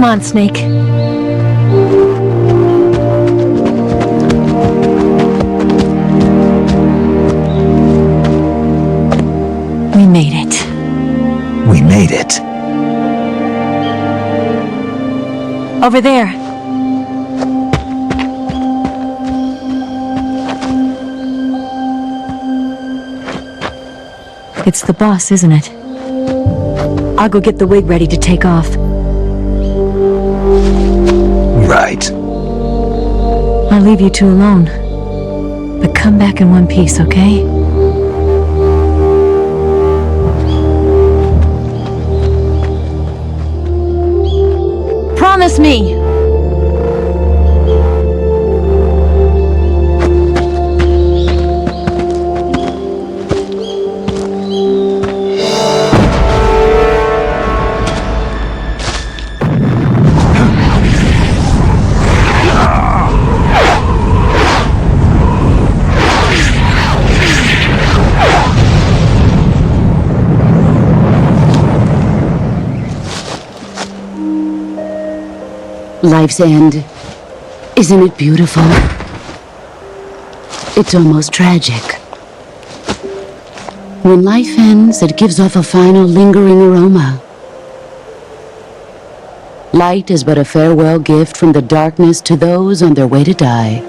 on, Snake. We made it. We made it. Over there. It's the boss, isn't it? I'll go get the wig ready to take off. Right. I'll leave you two alone. But come back in one piece, okay? Promise me! Life's end. Isn't it beautiful? It's almost tragic. When life ends, it gives off a final lingering aroma. Light is but a farewell gift from the darkness to those on their way to die.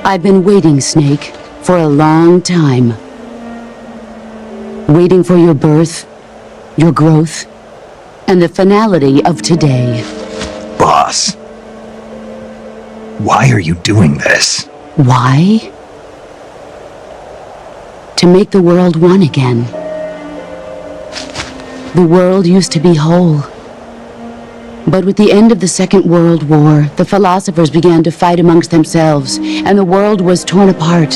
I've been waiting, Snake, for a long time. Waiting for your birth, your growth, and the finality of today. Boss. Why are you doing this? Why? To make the world one again. The world used to be whole. But with the end of the Second World War, the philosophers began to fight amongst themselves, and the world was torn apart.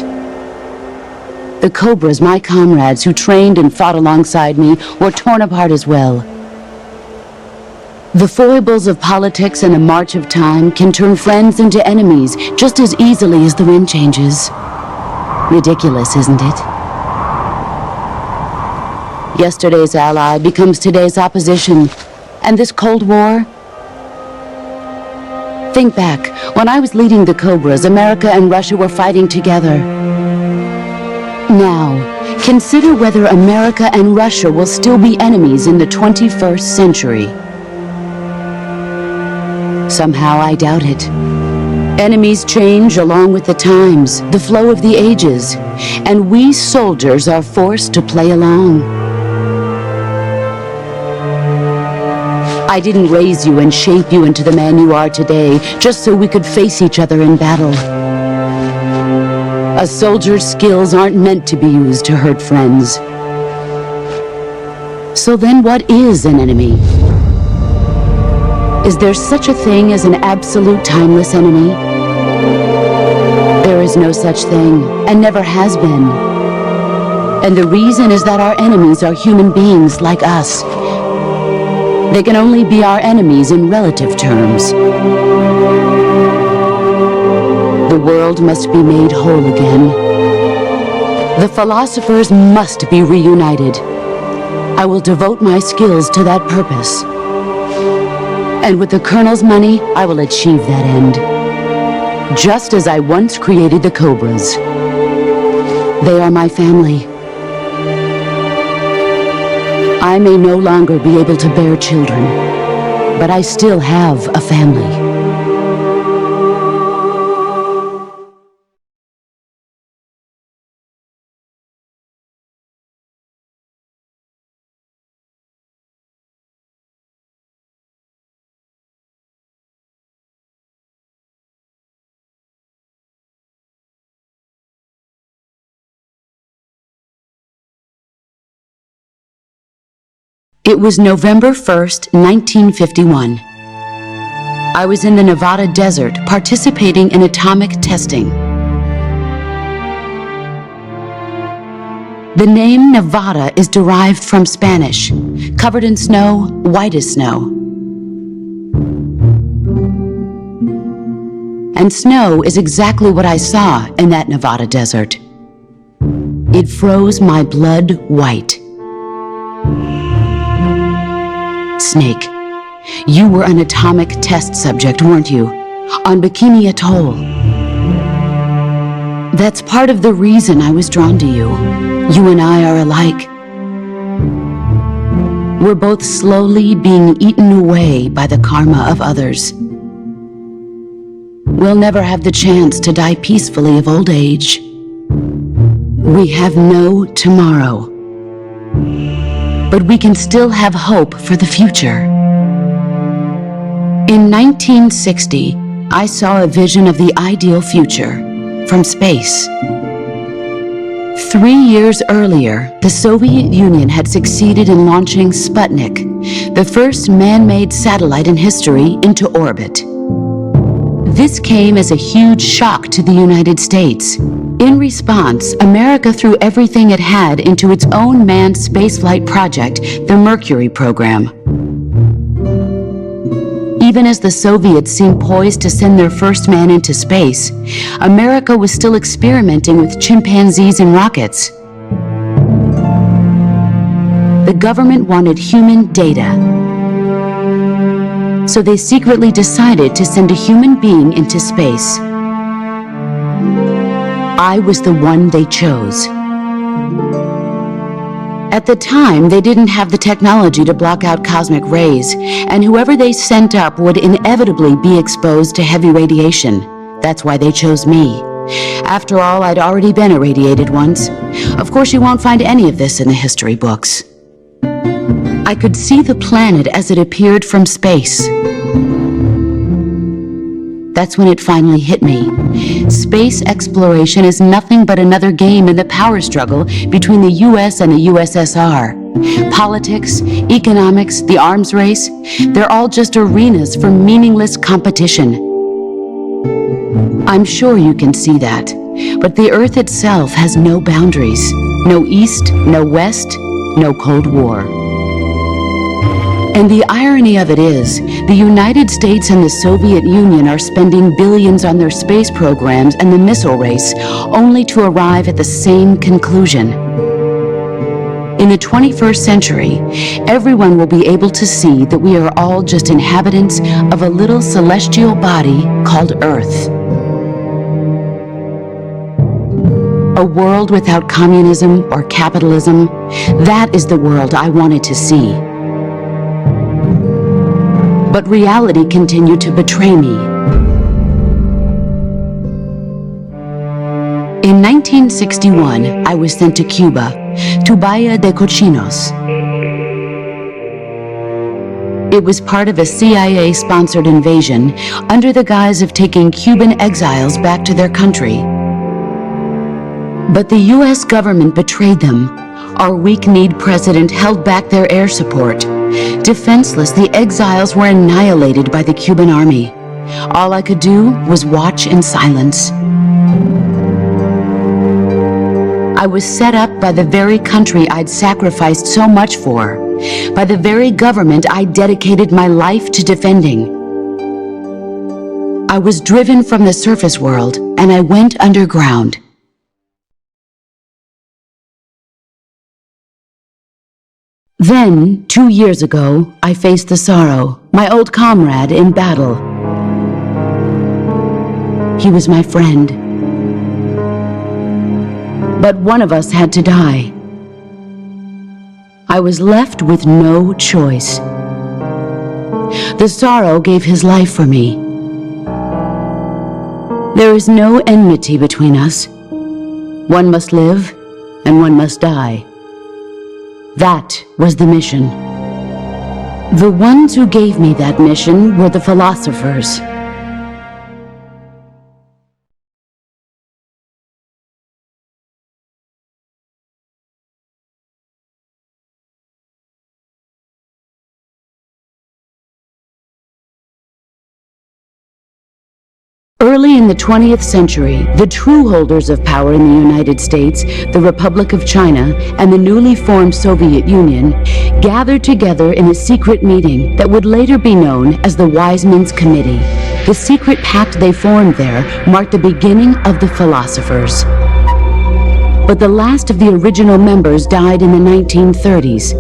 The cobras, my comrades who trained and fought alongside me, were torn apart as well. The foibles of politics and a march of time can turn friends into enemies just as easily as the wind changes. Ridiculous, isn't it? Yesterday's ally becomes today's opposition. And this Cold War? Think back. When I was leading the Cobras, America and Russia were fighting together. Now, consider whether America and Russia will still be enemies in the 21st century. Somehow I doubt it. Enemies change along with the times, the flow of the ages, and we soldiers are forced to play along. I didn't raise you and shape you into the man you are today just so we could face each other in battle. A soldier's skills aren't meant to be used to hurt friends. So then what is an enemy? Is there such a thing as an absolute timeless enemy? There is no such thing, and never has been. And the reason is that our enemies are human beings like us. They can only be our enemies in relative terms. The world must be made whole again. The philosophers must be reunited. I will devote my skills to that purpose. And with the Colonel's money, I will achieve that end. Just as I once created the Cobras. They are my family. I may no longer be able to bear children, but I still have a family. It was November 1st, 1951. I was in the Nevada desert participating in atomic testing. The name Nevada is derived from Spanish, covered in snow, white as snow. And snow is exactly what I saw in that Nevada desert. It froze my blood white. Snake, You were an atomic test subject, weren't you? On Bikini Atoll. That's part of the reason I was drawn to you. You and I are alike. We're both slowly being eaten away by the karma of others. We'll never have the chance to die peacefully of old age. We have no tomorrow. But we can still have hope for the future. In 1960, I saw a vision of the ideal future from space. 3 years earlier, the Soviet Union had succeeded in launching Sputnik, the first man-made satellite in history, into orbit. This came as a huge shock to the United States. In response, America threw everything it had into its own manned spaceflight project, the Mercury program. Even as the Soviets seemed poised to send their first man into space, America was still experimenting with chimpanzees and rockets. The government wanted human data, so they secretly decided to send a human being into space. I was the one they chose. At the time, they didn't have the technology to block out cosmic rays, and whoever they sent up would inevitably be exposed to heavy radiation. That's why they chose me. After all, I'd already been irradiated once. Of course, you won't find any of this in the history books. I could see the planet as it appeared from space. That's when it finally hit me. Space exploration is nothing but another game in the power struggle between the US and the USSR. Politics, economics, the arms race, they're all just arenas for meaningless competition. I'm sure you can see that, but the Earth itself has no boundaries. No East, no West, no Cold War. And the irony of it is, the United States and the Soviet Union are spending billions on their space programs and the missile race, only to arrive at the same conclusion. In the 21st century, everyone will be able to see that we are all just inhabitants of a little celestial body called Earth. A world without communism or capitalism, that is the world I wanted to see. But reality continued to betray me. In 1961, I was sent to Cuba, to Bahia de Cochinos. It was part of a CIA-sponsored invasion under the guise of taking Cuban exiles back to their country. But the US government betrayed them. Our weak-kneed president held back their air support. Defenseless, the exiles were annihilated by the Cuban army. All I could do was watch in silence. I was set up by the very country I'd sacrificed so much for, by the very government I dedicated my life to defending. I was driven from the surface world, and I went underground. Then, 2 years ago, I faced the sorrow, my old comrade in battle. He was my friend. But one of us had to die. I was left with no choice. The sorrow gave his life for me. There is no enmity between us. One must live, and one must die. That was the mission. The ones who gave me that mission were the philosophers. Early in the 20th century, the true holders of power in the United States, the Republic of China, and the newly formed Soviet Union gathered together in a secret meeting that would later be known as the Wise Men's Committee. The secret pact they formed there marked the beginning of the philosophers. But the last of the original members died in the 1930s.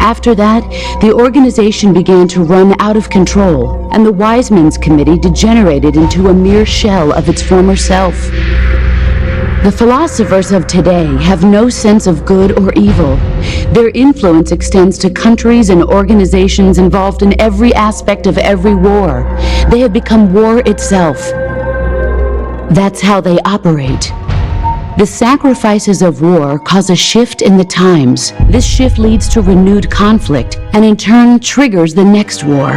After that, the organization began to run out of control, and the Wise Men's Committee degenerated into a mere shell of its former self. The philosophers of today have no sense of good or evil. Their influence extends to countries and organizations involved in every aspect of every war. They have become war itself. That's how they operate. The sacrifices of war cause a shift in the times. This shift leads to renewed conflict and in turn triggers the next war.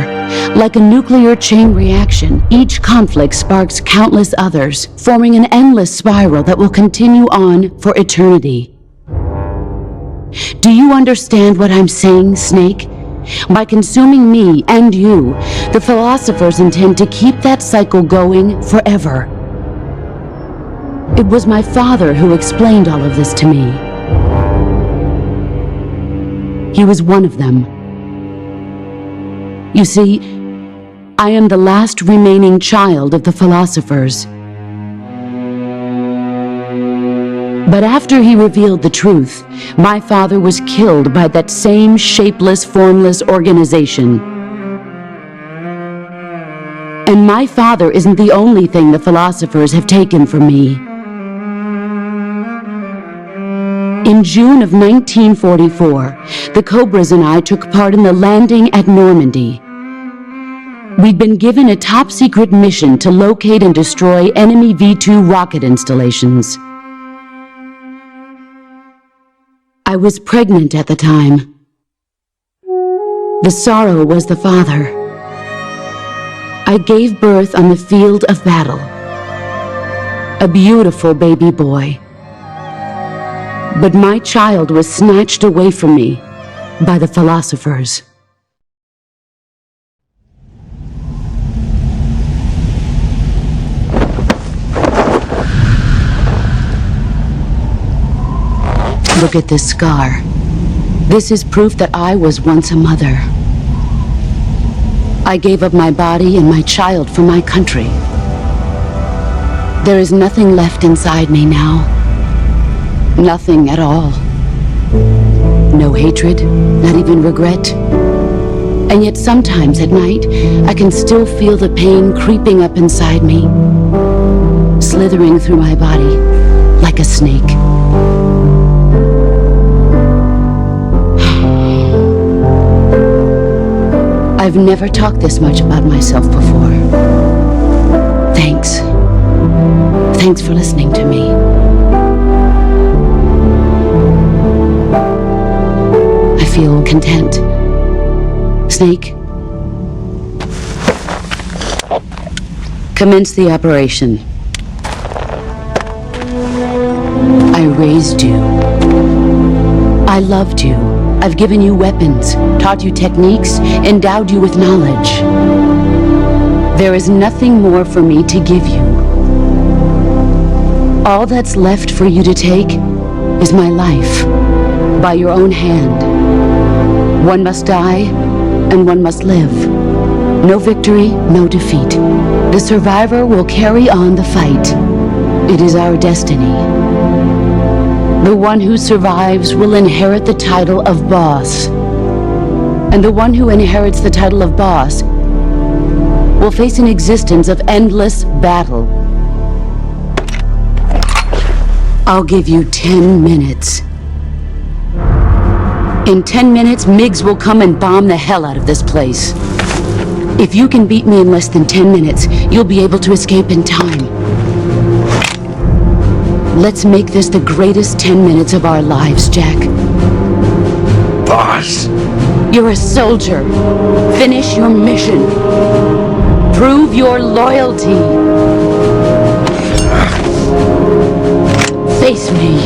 Like a nuclear chain reaction, each conflict sparks countless others, forming an endless spiral that will continue on for eternity. Do you understand what I'm saying, Snake? By consuming me and you, the philosophers intend to keep that cycle going forever. It was my father who explained all of this to me. He was one of them. You see, I am the last remaining child of the philosophers. But after he revealed the truth, my father was killed by that same shapeless, formless organization. And my father isn't the only thing the philosophers have taken from me. In June of 1944, the Cobras and I took part in the landing at Normandy. We'd been given a top-secret mission to locate and destroy enemy V-2 rocket installations. I was pregnant at the time. The sorrow was the father. I gave birth on the field of battle. A beautiful baby boy. But my child was snatched away from me by the philosophers. Look at this scar. This is proof that I was once a mother. I gave up my body and my child for my country. There is nothing left inside me now. Nothing at all. No hatred, not even regret. And yet sometimes at night, I can still feel the pain creeping up inside me, slithering through my body like a snake. I've never talked this much about myself before. Thanks. Thanks for listening to me. I feel content. Snake, commence the operation. I raised you. I loved you. I've given you weapons, taught you techniques, endowed you with knowledge. There is nothing more for me to give you. All that's left for you to take is my life, by your own hand. One must die, and one must live. No victory, no defeat. The survivor will carry on the fight. It is our destiny. The one who survives will inherit the title of boss. And the one who inherits the title of boss will face an existence of endless battle. I'll give you 10 minutes. In 10 minutes, MiGs will come and bomb the hell out of this place. If you can beat me in less than 10 minutes, you'll be able to escape in time. Let's make this the greatest 10 minutes of our lives, Jack. Boss. You're a soldier. Finish your mission. Prove your loyalty. Face me.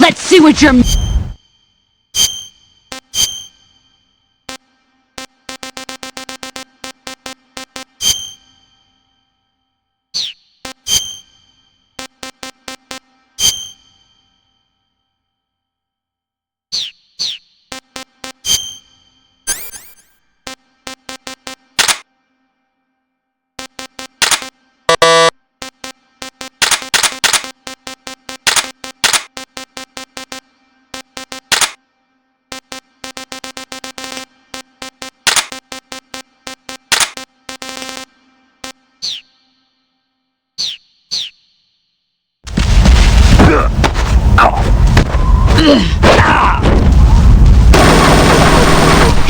Let's see what you're...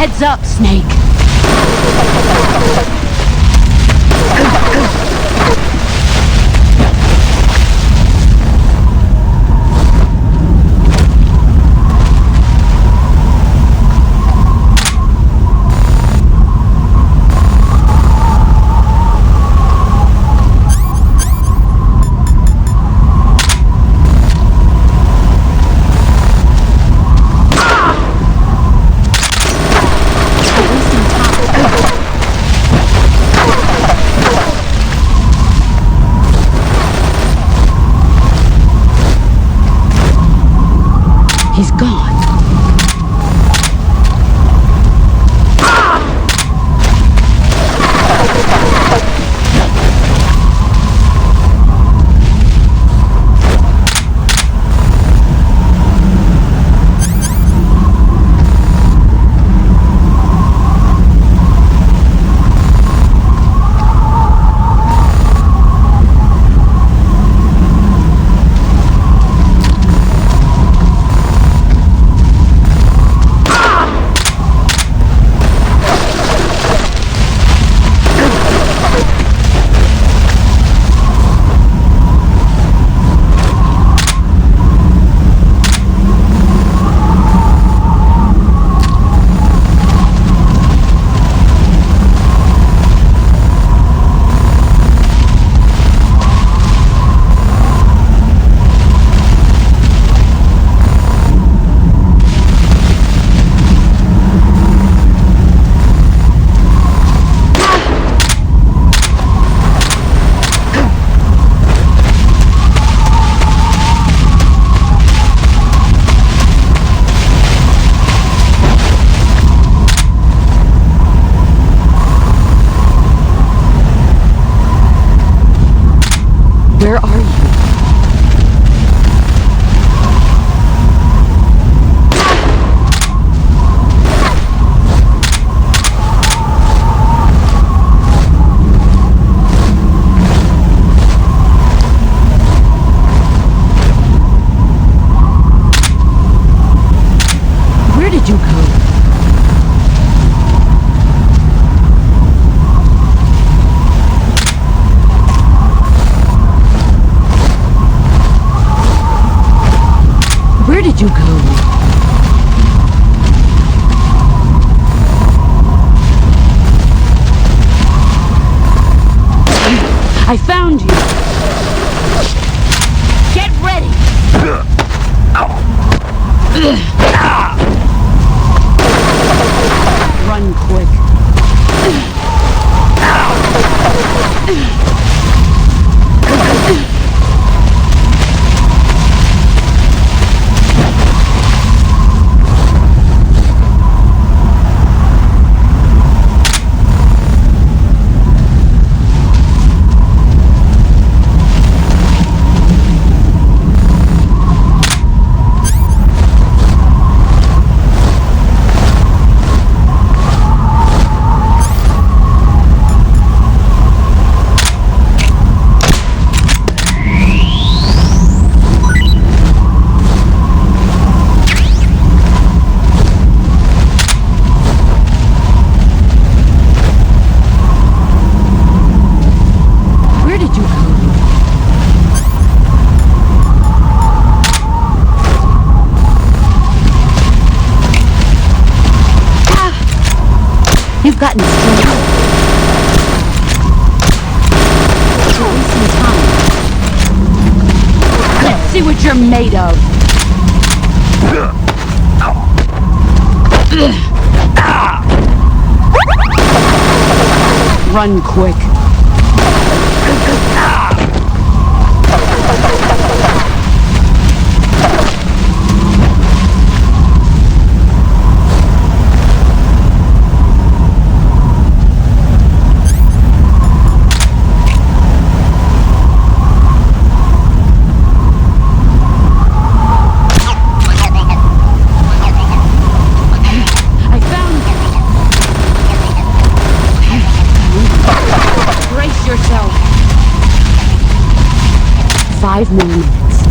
Heads up, Snake. He's gone. Where are you? Where did you go? Where did you go? I found you. Get ready. Run quick. You've gotten strong. You're wasting time. Let's see what you're made of. Run quick. Yourself. 5 more minutes.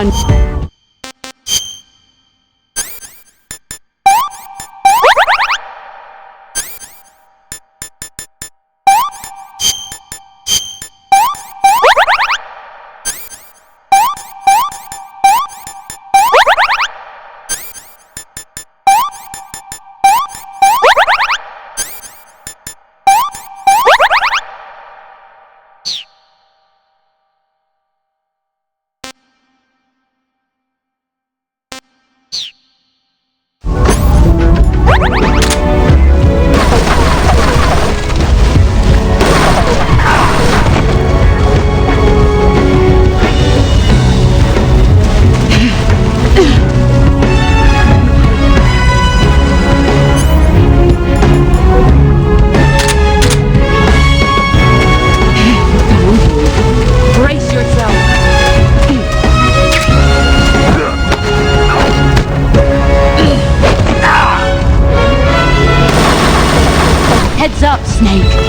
run. Heads up, Snake.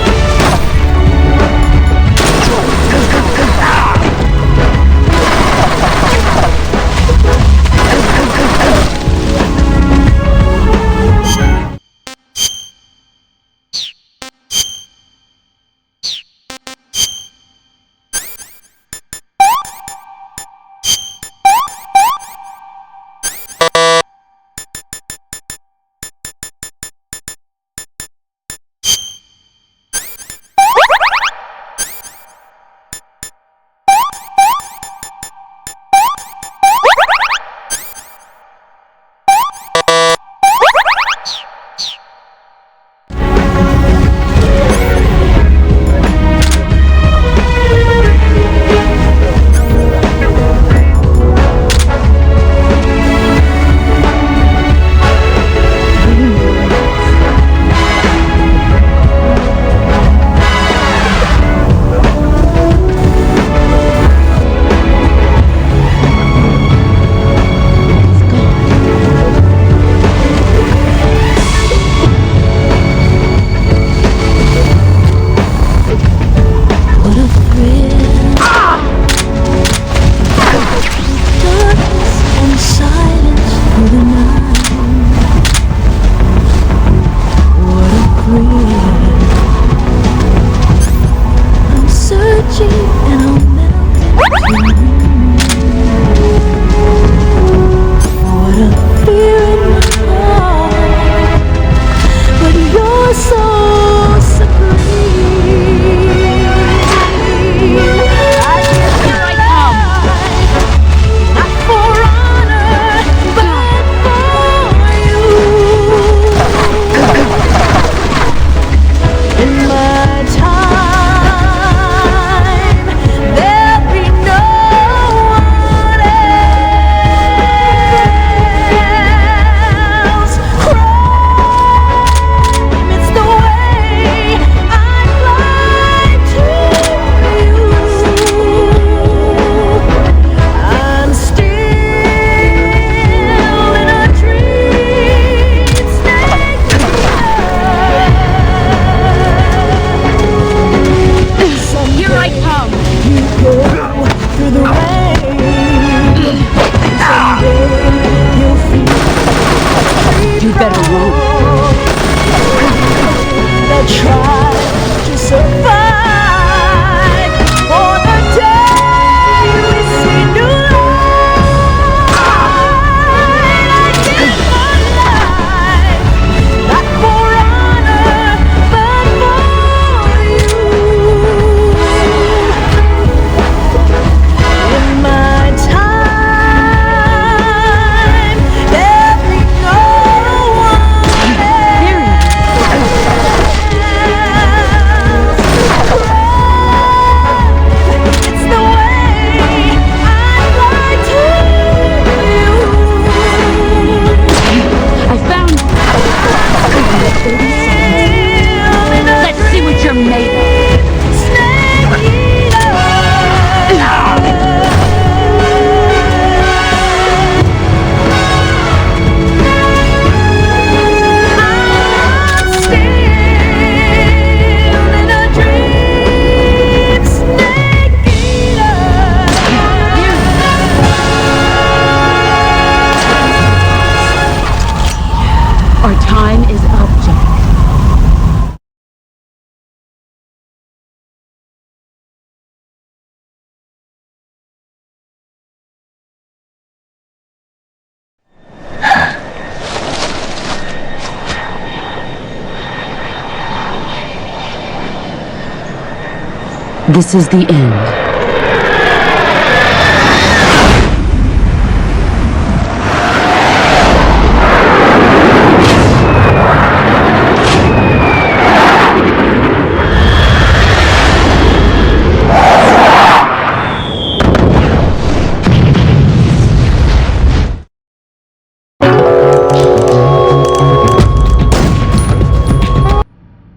This is the end.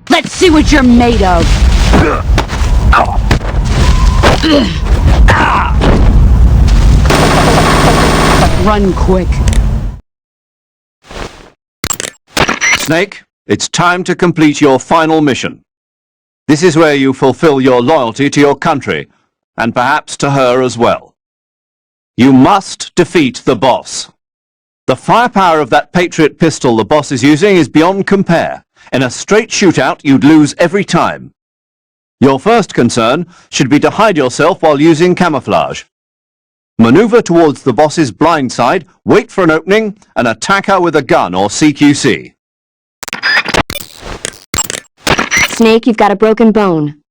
Let's see what you're made of. Run quick. Snake, it's time to complete your final mission. This is where you fulfill your loyalty to your country, and perhaps to her as well. You must defeat the boss. The firepower of that Patriot pistol the boss is using is beyond compare. In a straight shootout, you'd lose every time. Your first concern should be to hide yourself while using camouflage. Maneuver towards the boss's blind side, wait for an opening, and attack her with a gun or CQC. Snake, you've got a broken bone.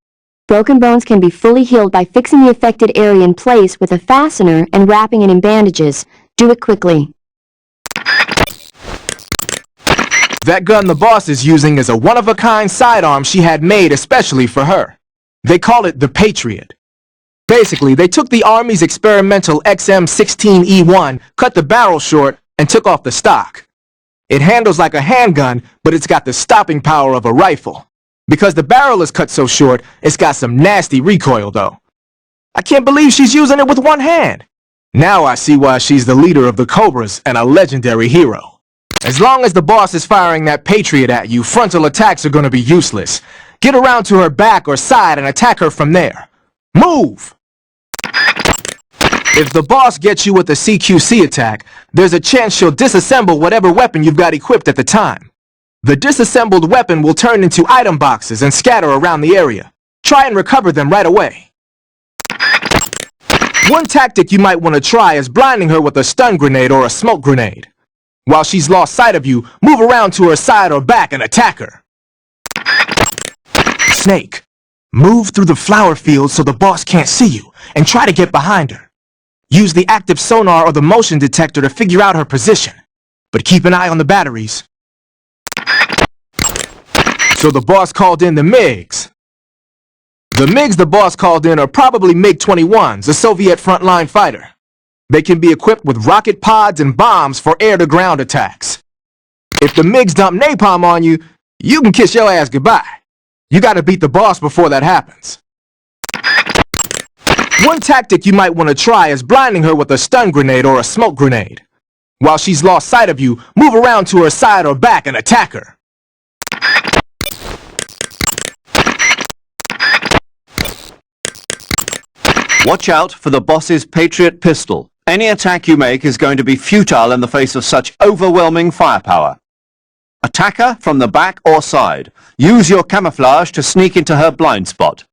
Broken bones can be fully healed by fixing the affected area in place with a fastener and wrapping it in bandages. Do it quickly. That gun the boss is using is a one-of-a-kind sidearm she had made especially for her. They call it the Patriot. Basically, they took the Army's experimental XM16E1, cut the barrel short, and took off the stock. It handles like a handgun, but it's got the stopping power of a rifle. Because the barrel is cut so short, it's got some nasty recoil though. I can't believe she's using it with one hand. Now I see why she's the leader of the Cobras and a legendary hero. As long as the boss is firing that Patriot at you, frontal attacks are going to be useless. Get around to her back or side and attack her from there. Move! If the boss gets you with a CQC attack, there's a chance she'll disassemble whatever weapon you've got equipped at the time. The disassembled weapon will turn into item boxes and scatter around the area. Try and recover them right away. One tactic you might want to try is blinding her with a stun grenade or a smoke grenade. While she's lost sight of you, move around to her side or back and attack her. Snake, move through the flower field so the boss can't see you, and try to get behind her. Use the active sonar or the motion detector to figure out her position, but keep an eye on the batteries. So the boss called in the MiGs. The MiGs the boss called in are probably MiG-21s, a Soviet frontline fighter. They can be equipped with rocket pods and bombs for air-to-ground attacks. If the MiGs dump napalm on you, you can kiss your ass goodbye. You gotta beat the boss before that happens. One tactic you might want to try is blinding her with a stun grenade or a smoke grenade. While she's lost sight of you, move around to her side or back and attack her. Watch out for the boss's Patriot pistol. Any attack you make is going to be futile in the face of such overwhelming firepower. Attack her from the back or side. Use your camouflage to sneak into her blind spot.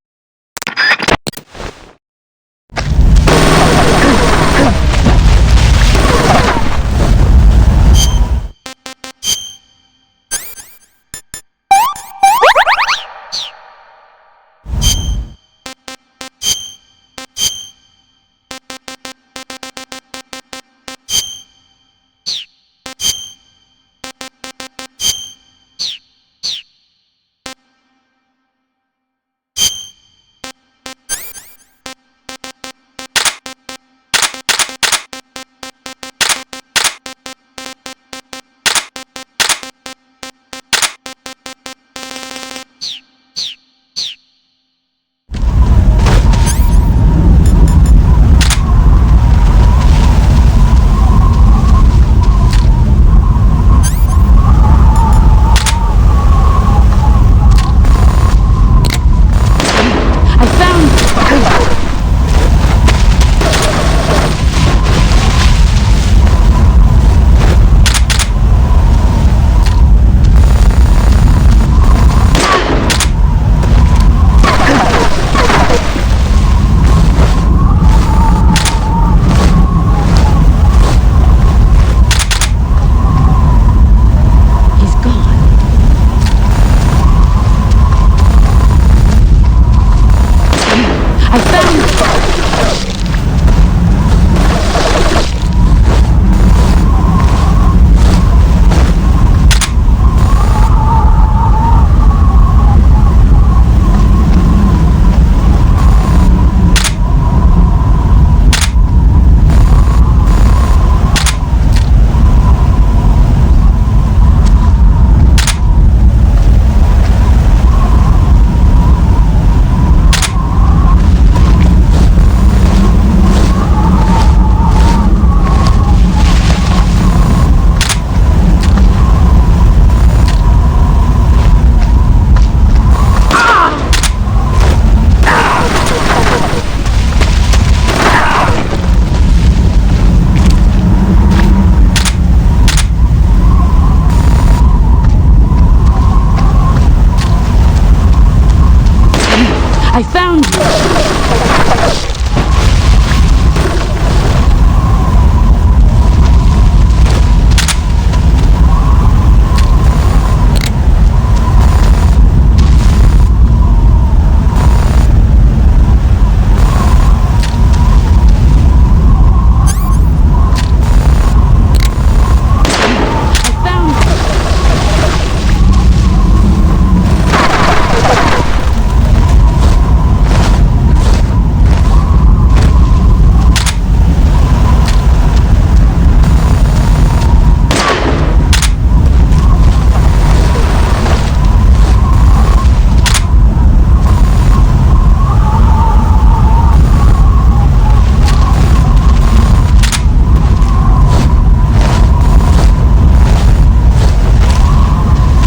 found you!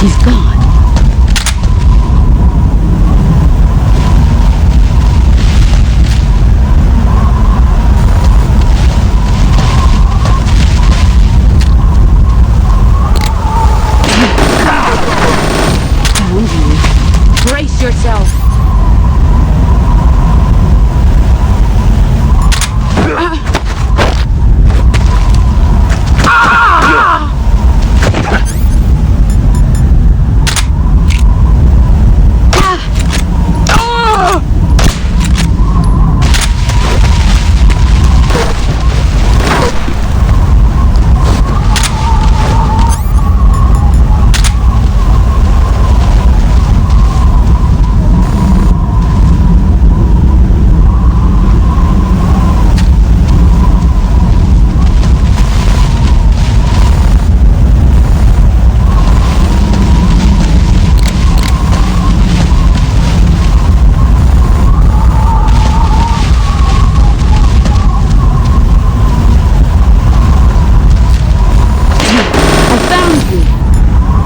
He's gone. Found you. Brace yourself.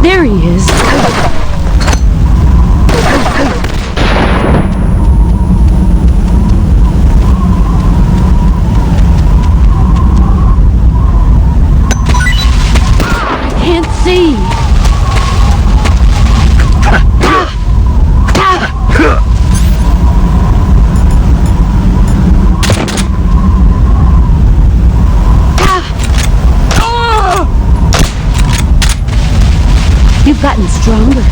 There he is. I can't see. You've gotten stronger.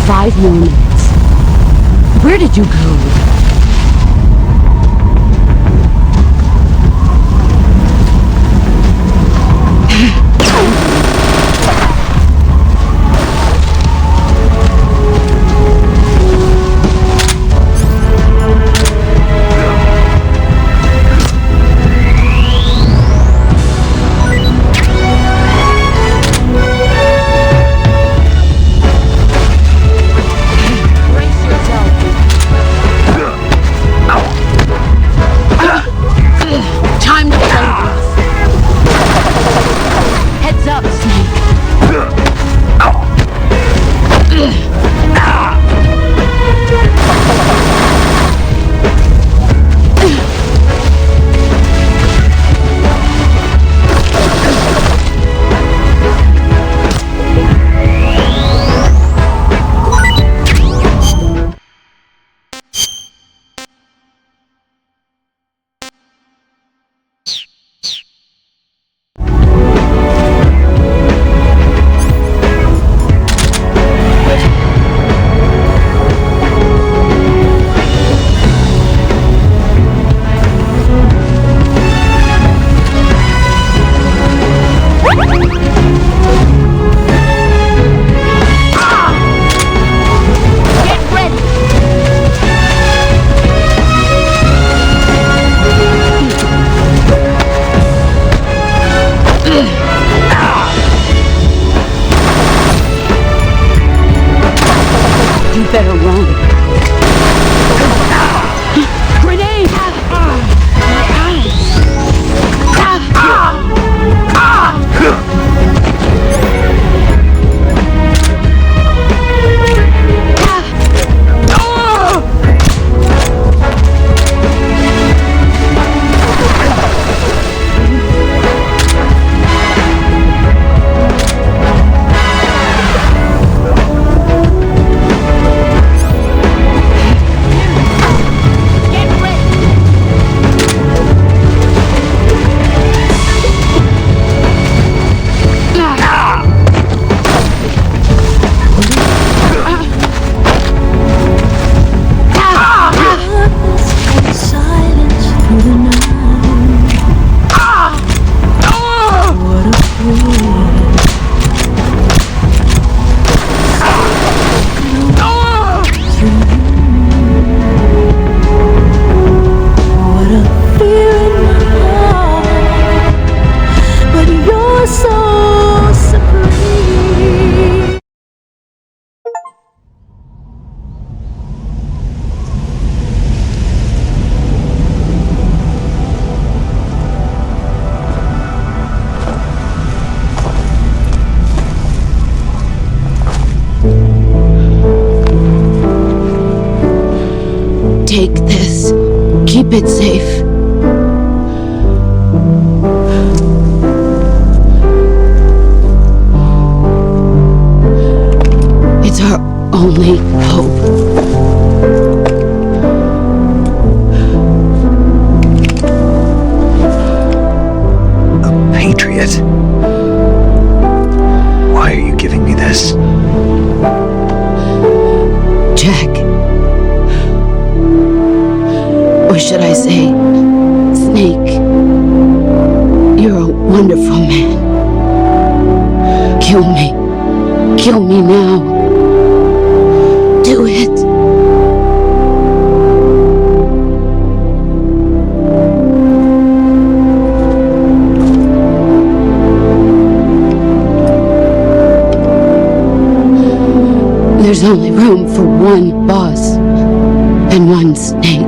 5 more minutes. Where did you go? better run. Grenade! My eyes! keep it safe. It's our only hope. A patriot? Why are you giving me this? Jack. Or should I say, Snake. You're a wonderful man. Kill me. Kill me now. Do it. There's only room for one boss and one snake.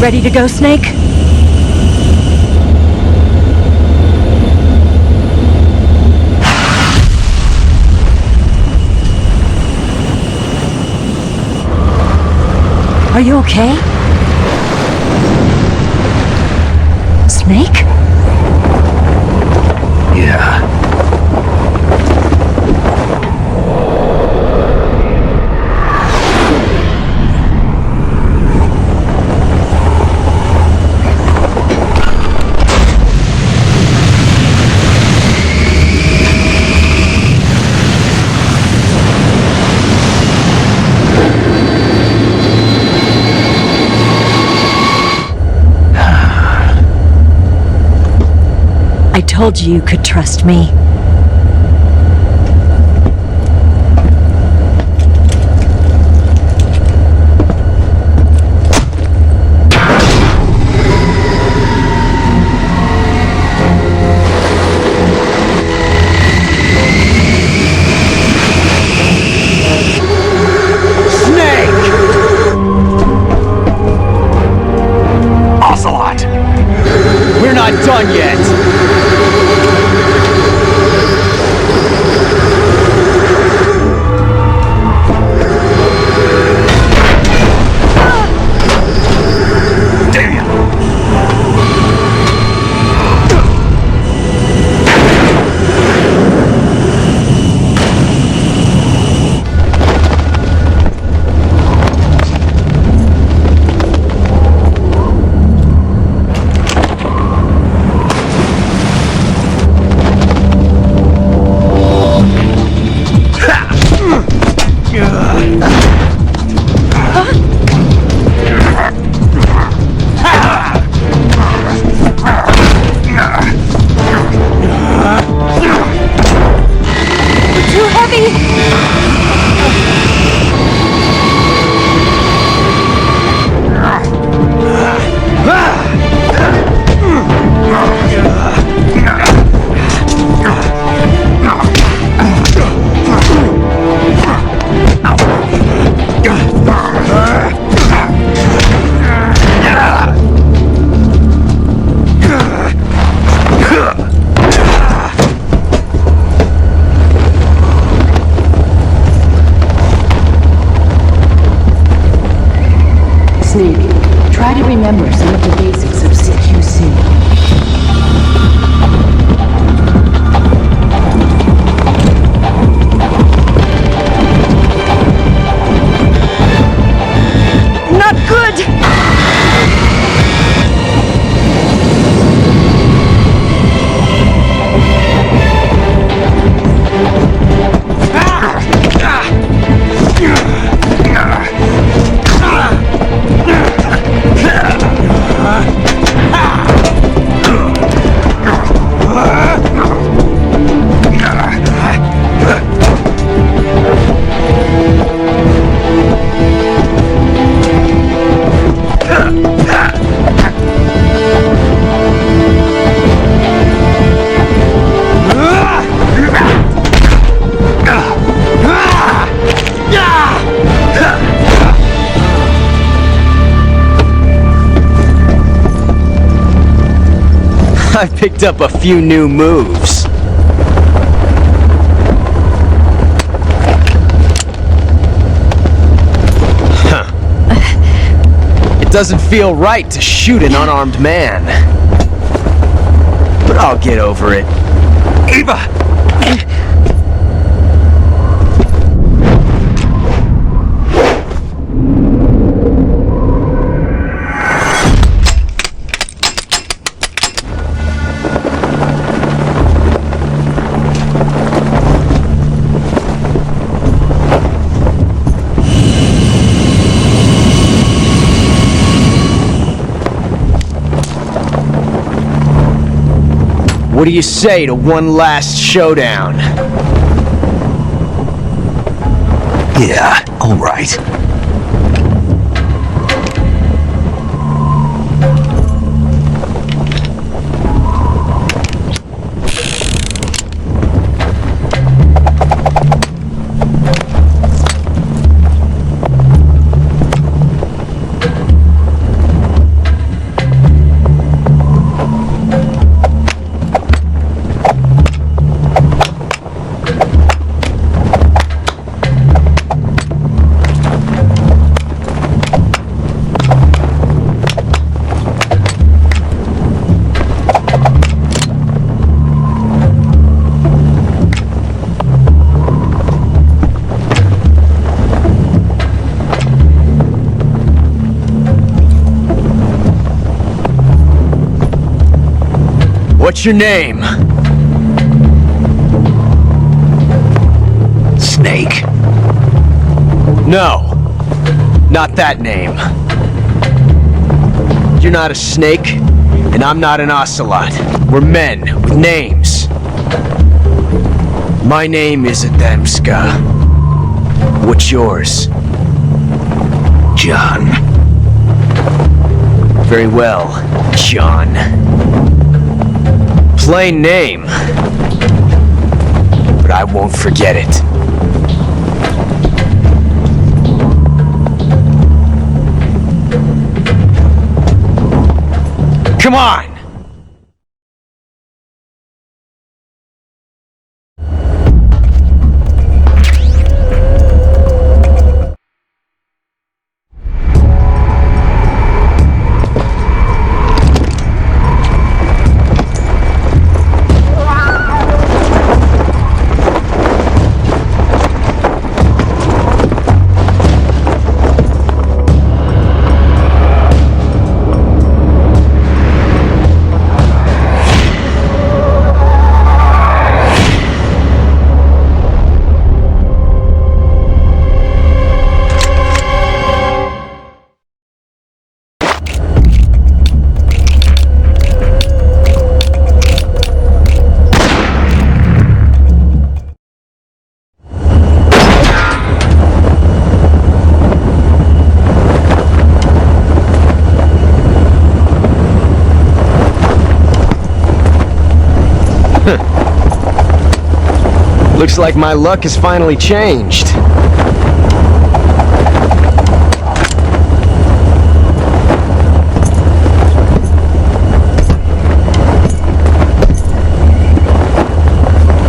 Ready to go, Snake? Are you okay? Snake? Yeah. I told you you could trust me. We're not done yet! Snake, try to remember some of the basics of CQC. Not good! I picked up a few new moves. Huh. It doesn't feel right to shoot an unarmed man. But I'll get over it. Eva! What do you say to one last showdown? Yeah, all right. What's your name? Snake. No, not that name. You're not a snake, and I'm not an ocelot. We're men with names. My name is Adamska. What's yours? John. Very well, John. Plain name, but I won't forget it. Come on! Looks like my luck has finally changed.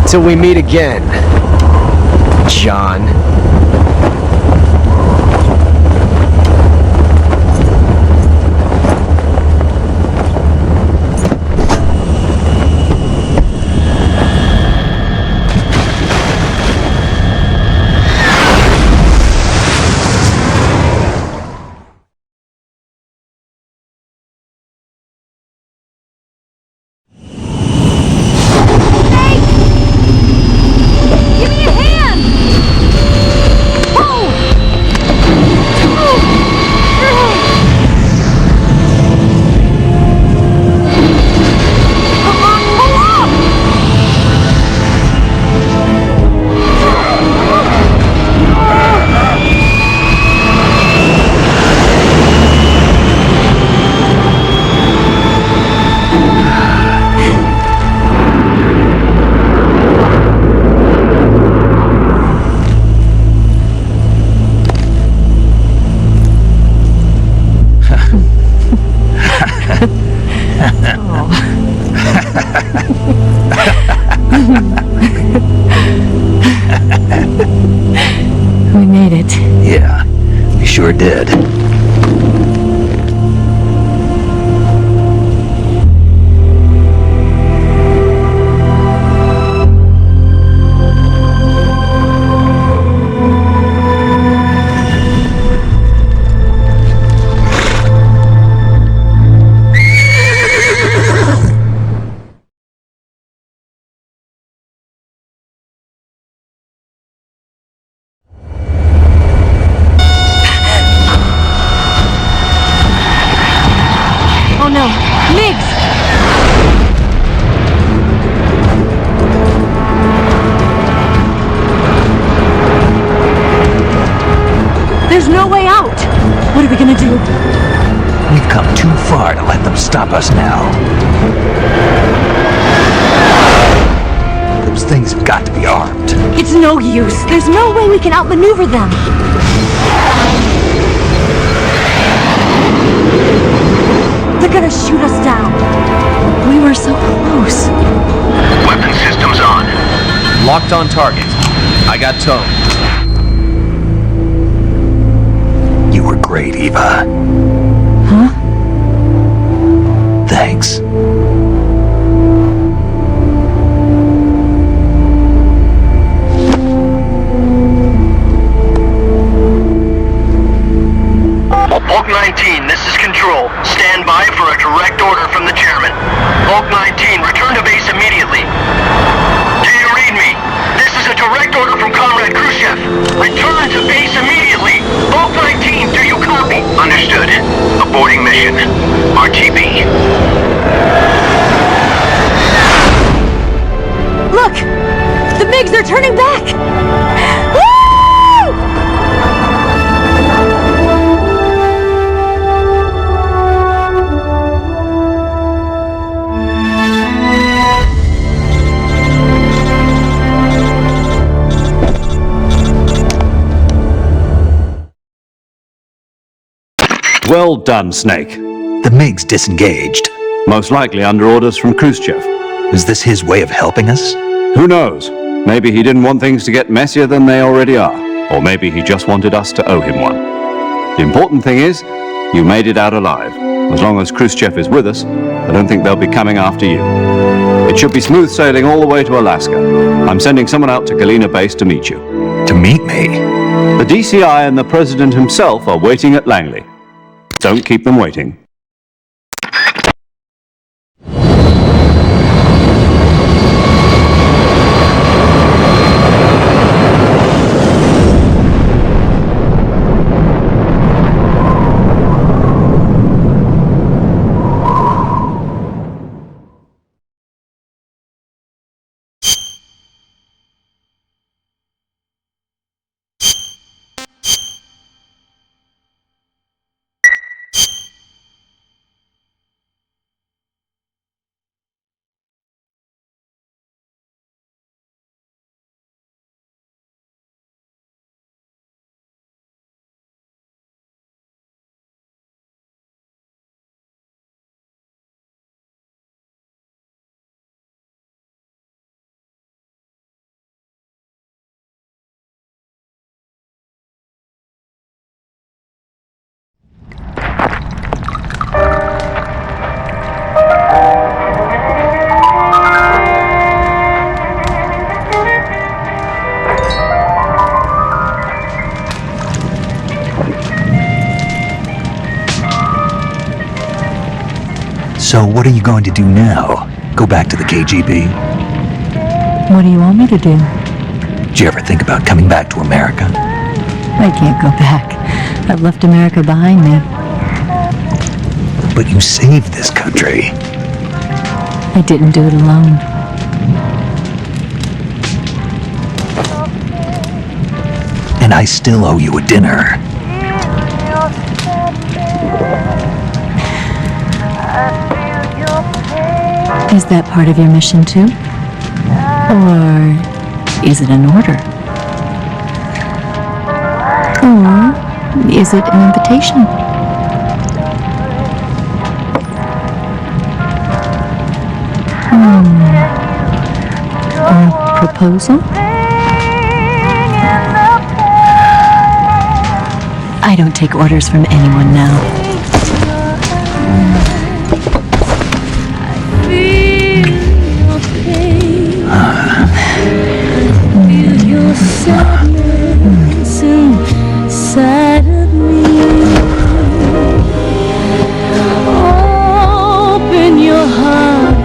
Till we meet again, John. We made it. Yeah, we sure did. Oh no! Migs! There's no way out! What are we gonna do? We've come too far to let them stop us now. Those things have got to be armed. It's no use. There's no way we can outmaneuver them. They're gonna shoot us down. We were so close. Weapon systems on. Locked on target. I got tone. You were great, Eva. Huh? Thanks. Bulk 19, this is Control. Stand by for a direct order from the chairman. Bulk 19, return to base immediately. Do you read me? This is a direct order from Comrade Khrushchev. Return to base immediately. Bulk 19, do you copy? Understood. Aborting mission. RTB. Look! The MiGs are turning back! Woo! Well done, Snake. The MiGs disengaged. Most likely under orders from Khrushchev. Is this his way of helping us? Who knows? Maybe he didn't want things to get messier than they already are. Or maybe he just wanted us to owe him one. The important thing is, you made it out alive. As long as Khrushchev is with us, I don't think they'll be coming after you. It should be smooth sailing all the way to Alaska. I'm sending someone out to Galena Base to meet you. To meet me? The DCI and the President himself are waiting at Langley. Don't keep them waiting. So what are you going to do now? Go back to the KGB? What do you want me to do? Did you ever think about coming back to America? I can't go back. I've left America behind me. But you saved this country. I didn't do it alone. And I still owe you a dinner. Is that part of your mission too? Or is it an order? Or is it an invitation? A proposal? I don't take orders from anyone now. Inside of me, open your heart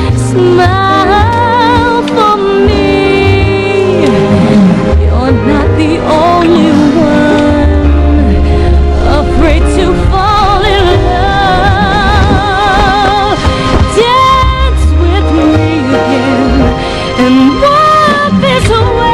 and smile for me. You're not the only one afraid to fall in love. Dance with me again and walk this way.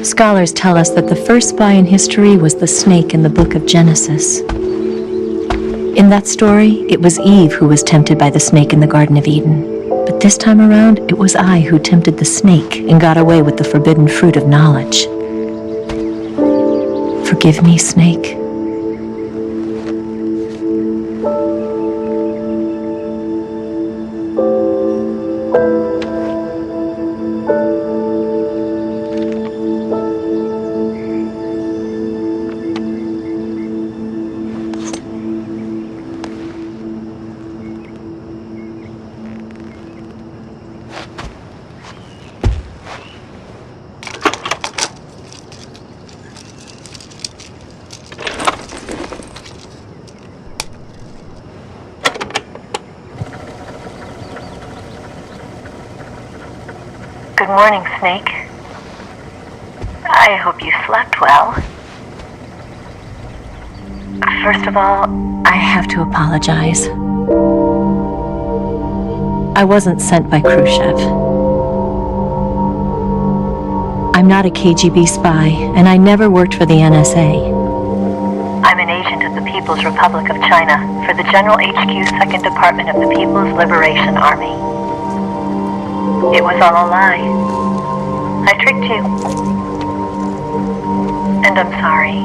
Scholars tell us that the first spy in history was the snake in the book of Genesis. In that story, it was Eve who was tempted by the snake in the Garden of Eden. But this time around, it was I who tempted the snake and got away with the forbidden fruit of knowledge. Forgive me, snake. Good morning, Snake. I hope you slept well. First of all, I have to apologize. I wasn't sent by Khrushchev. I'm not a KGB spy, and I never worked for the NSA. I'm an agent of the People's Republic of China for the General HQ 2nd Department of the People's Liberation Army. It was all a lie. I tricked you. And I'm sorry.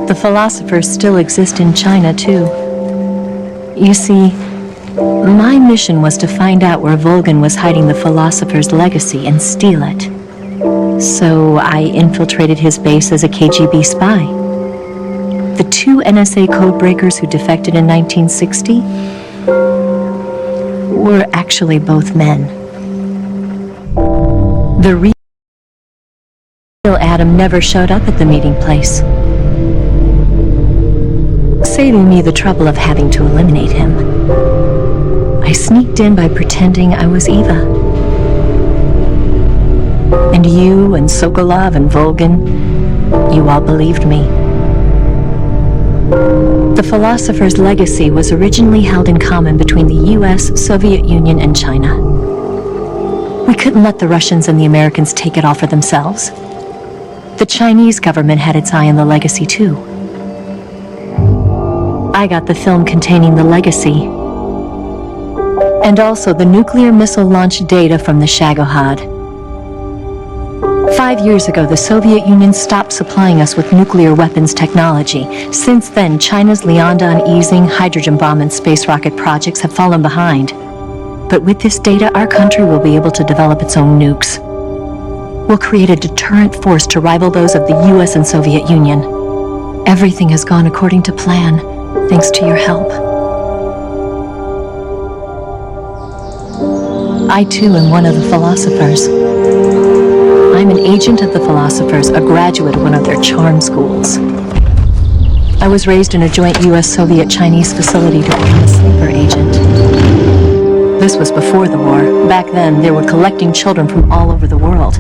The philosophers still exist in China, too. You see, my mission was to find out where Volgin was hiding the philosopher's legacy and steal it. So I infiltrated his base as a KGB spy. The two NSA codebreakers who defected in 1960 were actually both men. The real Adam never showed up at the meeting place, saving me the trouble of having to eliminate him. I sneaked in by pretending I was Eva. And you and Sokolov and Volgin, you all believed me. The philosopher's legacy was originally held in common between the US, Soviet Union, and China. We couldn't let the Russians and the Americans take it all for themselves. The Chinese government had its eye on the legacy too. I got the film containing the legacy, and also the nuclear missile launch data from the Shagohod. 5 years ago, the Soviet Union stopped supplying us with nuclear weapons technology. Since then, China's Lianda and Easing hydrogen bomb and space rocket projects have fallen behind. But with this data, our country will be able to develop its own nukes. We'll create a deterrent force to rival those of the US and Soviet Union. Everything has gone according to plan, thanks to your help. I too am one of the philosophers. I'm an agent of the philosophers, a graduate of one of their charm schools. I was raised in a joint US-Soviet-Chinese facility to become a sleeper agent. This was before the war. Back then, they were collecting children from all over the world.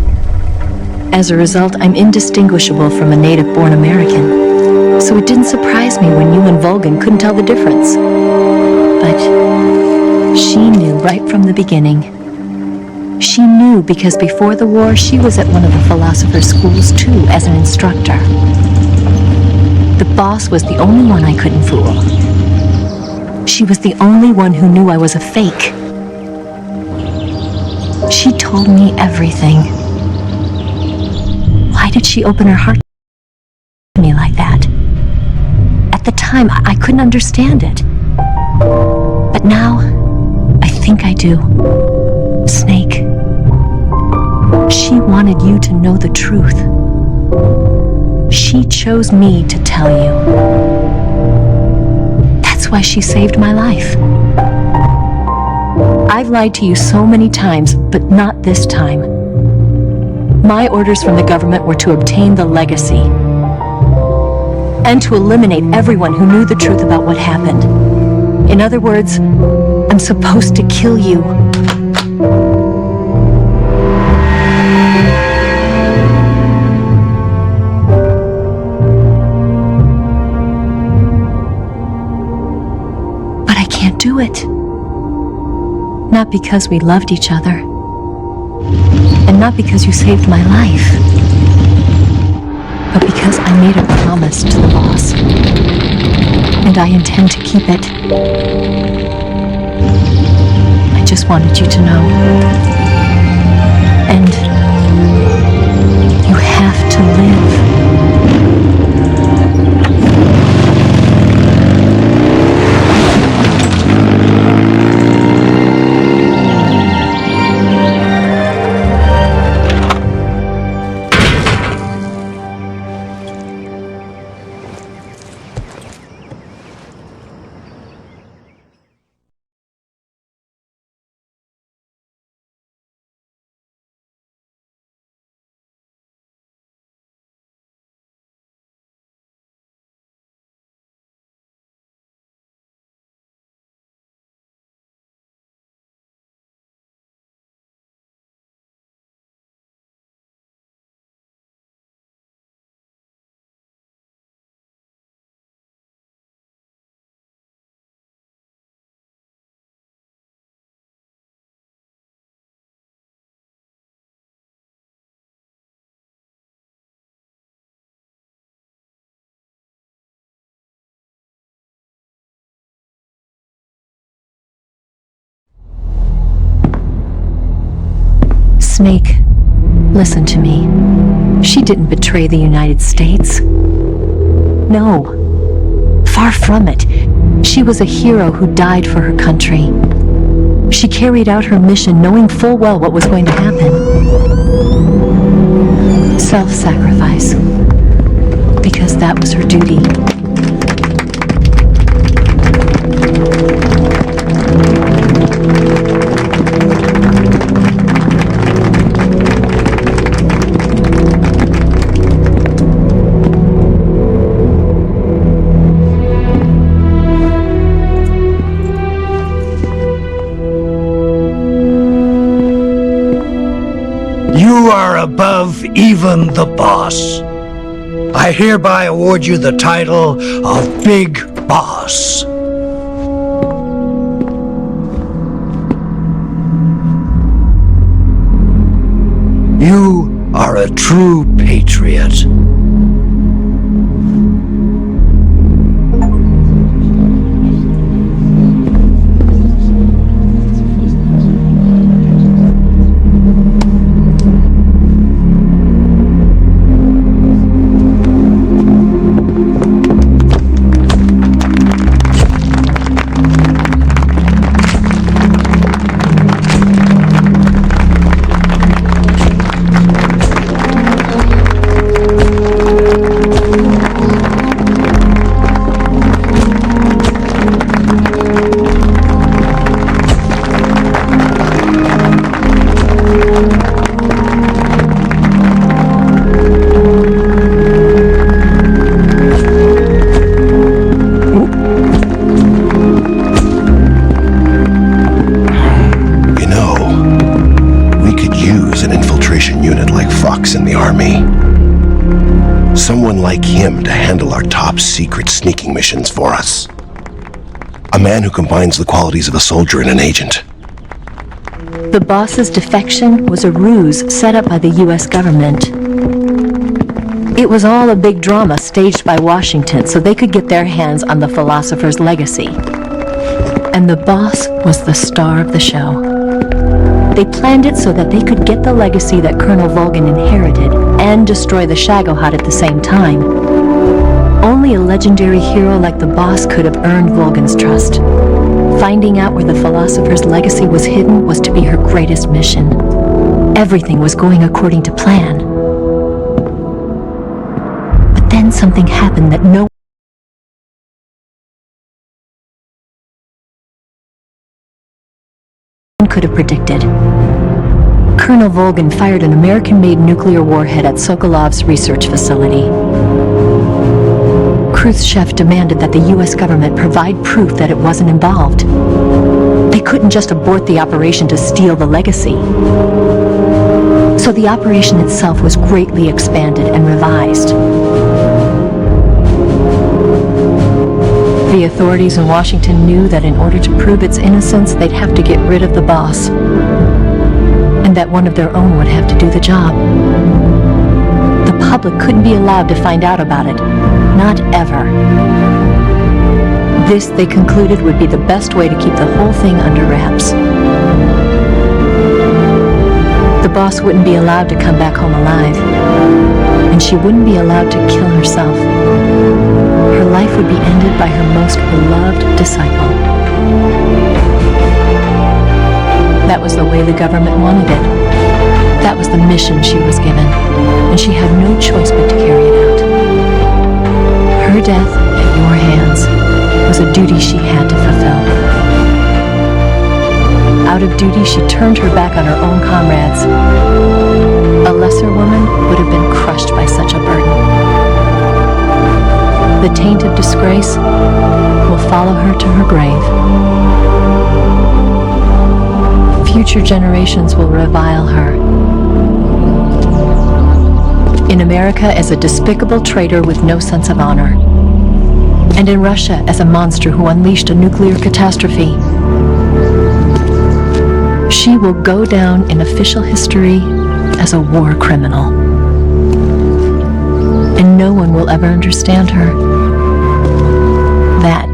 As a result, I'm indistinguishable from a native-born American. So it didn't surprise me when you and Volgin couldn't tell the difference. But she knew right from the beginning. She knew because before the war, she was at one of the philosopher's schools too, as an instructor. The boss was the only one I couldn't fool. She was the only one who knew I was a fake. She told me everything. Why did she open her heart to me like that? At the time, I couldn't understand it. But now, I think I do. Snake. She wanted you to know the truth. She chose me to tell you. That's why she saved my life. I've lied to you so many times, but not this time. My orders from the government were to obtain the legacy and to eliminate everyone who knew the truth about what happened. In other words, I'm supposed to kill you. But I can't do it. Not because we loved each other. And not because you saved my life. But because I made a promise to the boss. And I intend to keep it. I just wanted you to know. And you have to live. Snake, listen to me. She didn't betray the United States. No. Far from it. She was a hero who died for her country. She carried out her mission knowing full well what was going to happen. Self-sacrifice. Because that was her duty. You are above even the boss. I hereby award you the title of Big Boss. You are a true patriot. box in the army. Someone like him to handle our top secret sneaking missions for us. A man who combines the qualities of a soldier and an agent. The boss's defection was a ruse set up by the US government. It was all a big drama staged by Washington so they could get their hands on the philosopher's legacy. And the boss was the star of the show. They planned it so that they could get the legacy that Colonel Volgin inherited and destroy the Shagohod at the same time. Only a legendary hero like the boss could have earned Volgin's trust. Finding out where the philosopher's legacy was hidden was to be her greatest mission. Everything was going according to plan. But then something happened that no one could have predicted. Colonel Volgin fired an American-made nuclear warhead at Sokolov's research facility. Khrushchev demanded that the US government provide proof that it wasn't involved. They couldn't just abort the operation to steal the legacy. So the operation itself was greatly expanded and revised. The authorities in Washington knew that in order to prove its innocence, they'd have to get rid of the boss, and that one of their own would have to do the job. The public couldn't be allowed to find out about it. Not ever. This, they concluded, would be the best way to keep the whole thing under wraps. The boss wouldn't be allowed to come back home alive, and she wouldn't be allowed to kill herself. Her life would be ended by her most beloved disciple. That was the way the government wanted it. That was the mission she was given, and she had no choice but to carry it out. Her death at your hands was a duty she had to fulfill. Out of duty, she turned her back on her own comrades. A lesser woman would have been crushed by such a burden. The taint of disgrace will follow her to her grave. Future generations will revile her. In America as a despicable traitor with no sense of honor. And in Russia as a monster who unleashed a nuclear catastrophe. She will go down in official history as a war criminal. And no one will ever understand her. That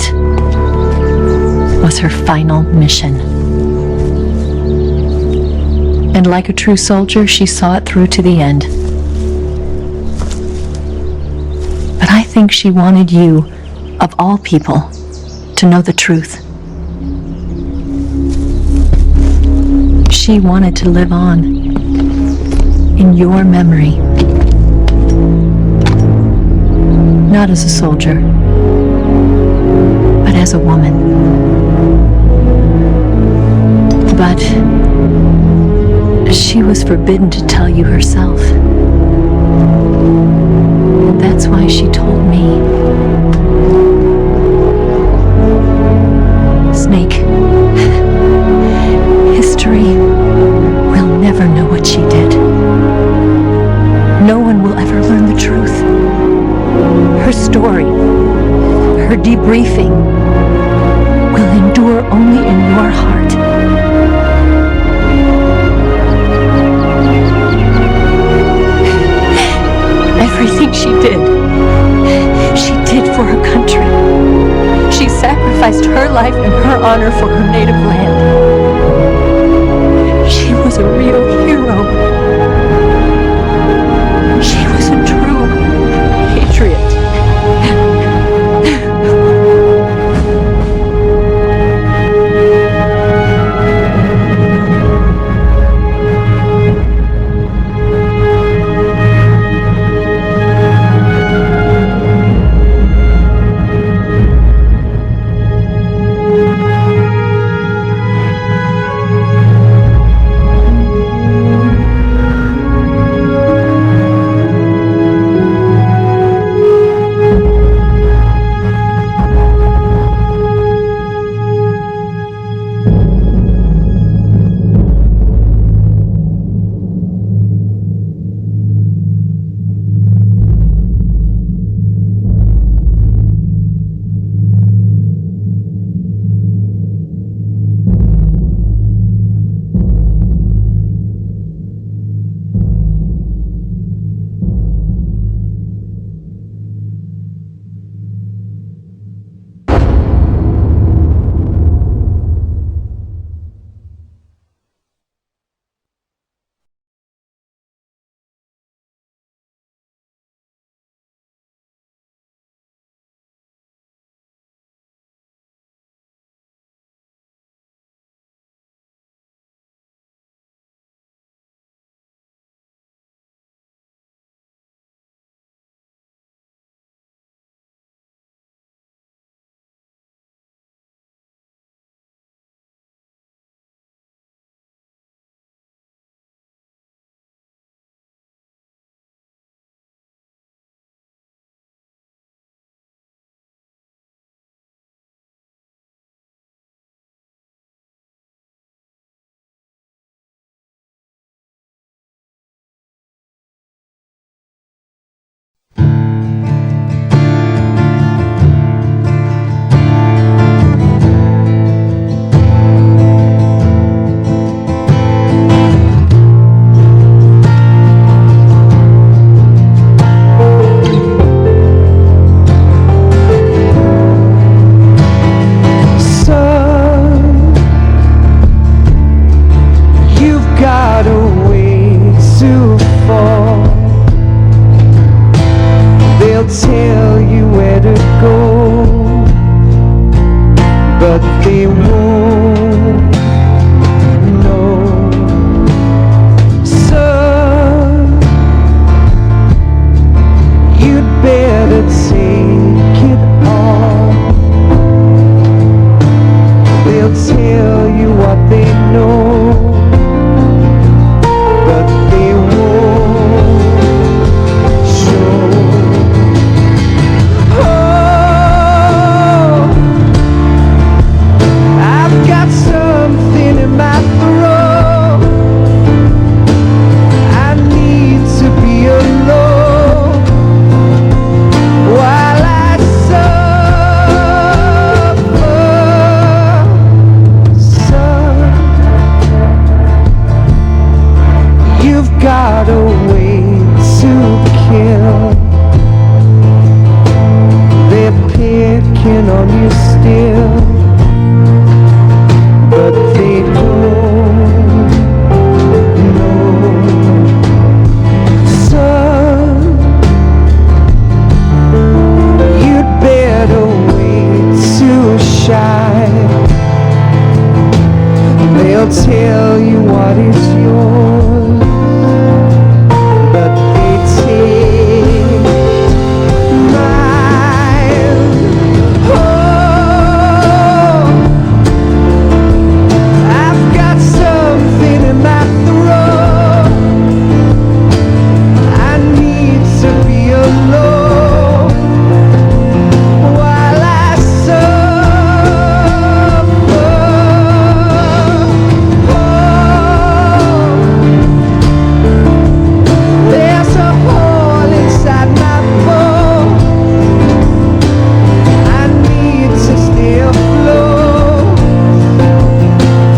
was her final mission. And like a true soldier, she saw it through to the end. But I think she wanted you, of all people, to know the truth. She wanted to live on in your memory. Not as a soldier, but as a woman. But she was forbidden to tell you herself. That's why she told me. Snake, history will never know what she did. No one will ever learn the truth. Her story, her debriefing, will endure only in your heart. Everything she did for her country. She sacrificed her life and her honor for her native land. She was a real hero. She was a true patriot. They'll tell you what is yours, but they take mine. Oh, I've got something in my throat. I need to be alone while I suffer. There's a hole inside my bones. I need to stay afloat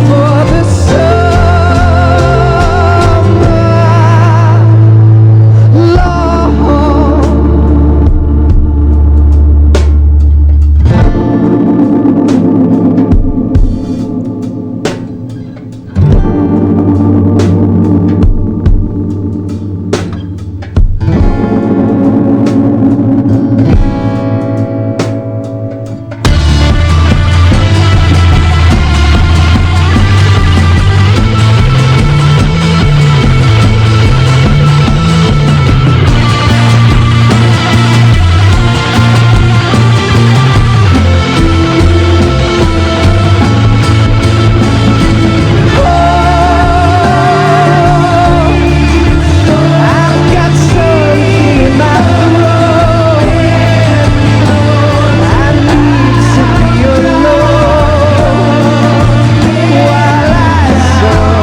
for the summer, Lord. I've got something in my throat. I need to be alone while I suffer.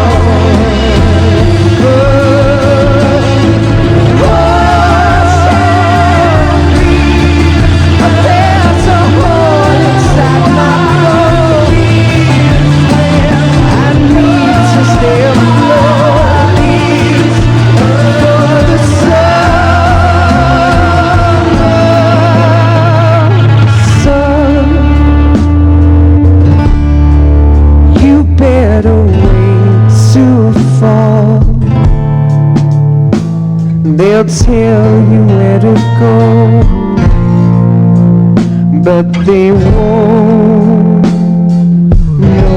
There's a hole inside my bones. I need to stay afloat for the summer sun. You better wait to fall. They'll tell you where to go, but they won't know.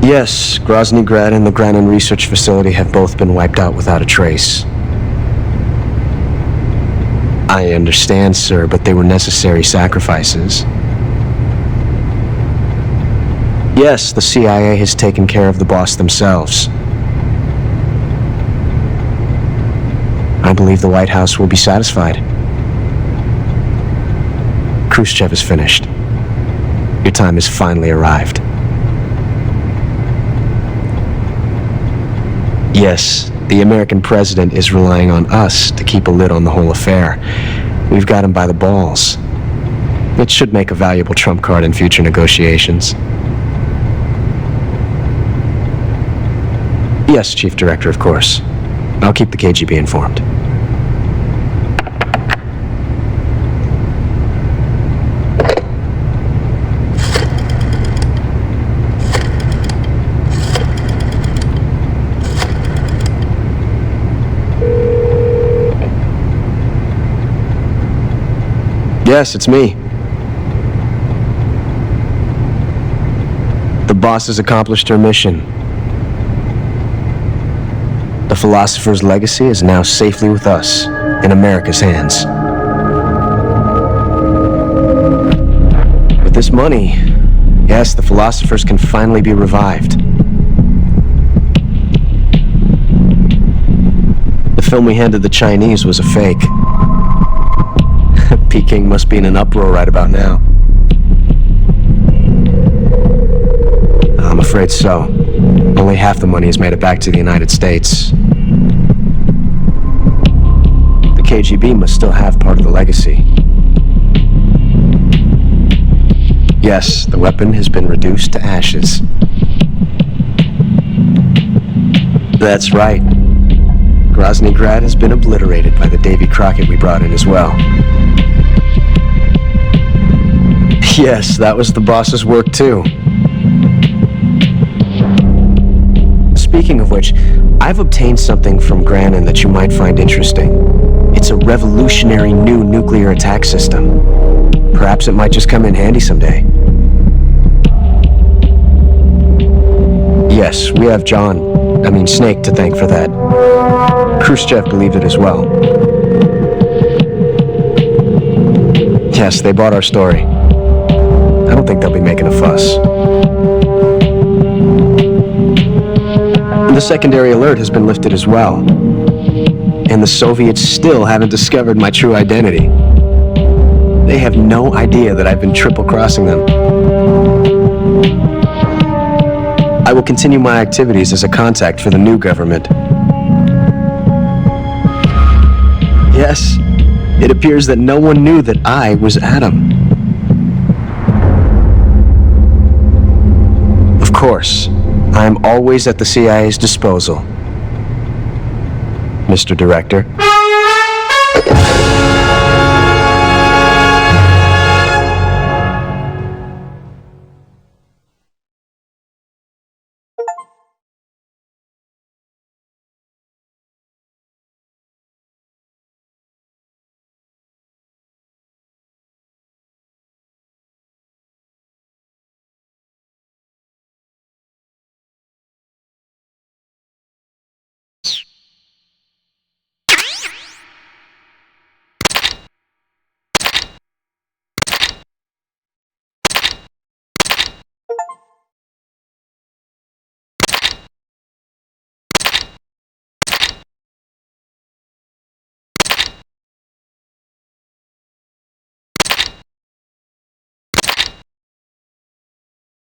Yes, Grozny Grad and the Granin Research Facility have both been wiped out without a trace. I understand, sir, but they were necessary sacrifices. Yes, the CIA has taken care of the boss themselves. I believe the White House will be satisfied. Khrushchev is finished. Your time has finally arrived. Yes, the American president is relying on us to keep a lid on the whole affair. We've got him by the balls. It should make a valuable trump card in future negotiations. Yes, Chief Director, of course. I'll keep the KGB informed. Yes, it's me. The boss has accomplished her mission. The philosopher's legacy is now safely with us, in America's hands. With this money, yes, the philosophers can finally be revived. The film we handed the Chinese was a fake. Peking must be in an uproar right about now. I'm afraid so. Only half the money has made it back to the United States. The KGB must still have part of the legacy. Yes, the weapon has been reduced to ashes. That's right. Groznygrad has been obliterated by the Davy Crockett we brought in as well. Yes, that was the boss's work too. Speaking of which, I've obtained something from Granin that you might find interesting. It's a revolutionary new nuclear attack system. Perhaps it might just come in handy someday. Yes, we have Snake to thank for that. Khrushchev believed it as well. Yes, they bought our story. I don't think they'll be making a fuss. The secondary alert has been lifted as well. And the Soviets still haven't discovered my true identity. They have no idea that I've been triple-crossing them. I will continue my activities as a contact for the new government. Yes, it appears that no one knew that I was Adam. Of course, I am always at the CIA's disposal, Mr. Director.